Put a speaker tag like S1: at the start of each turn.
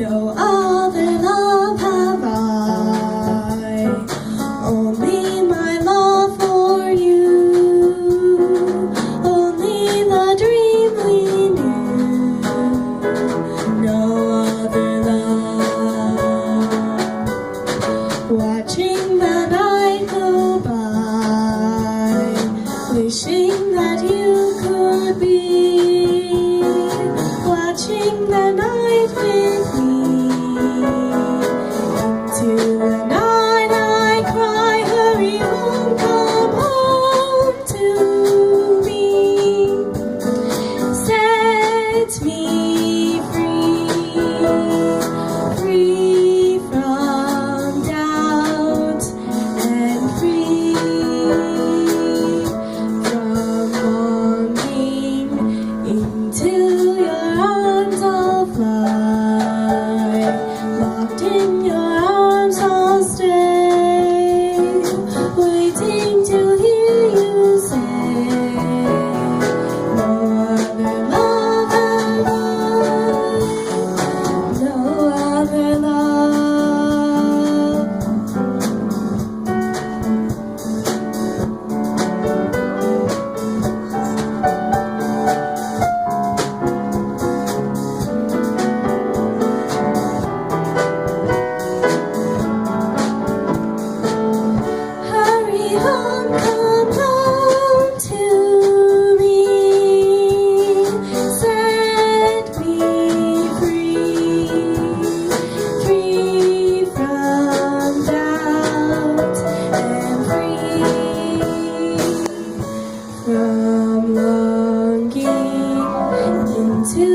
S1: No other love have I, only my love for you, only the dream we knew. No other love. Watching the night go by, wishing that you could be, watching the night with me. Into the night I cry, hurry home, come home to me. Set me free, free from doubt and free from longing. Into your arms I'll fly, locked in your arms I'll stay, waiting to hear you say, no other love have I, no other love. Hurry home, come home to me. Set me free, free from doubt and free from longing. Into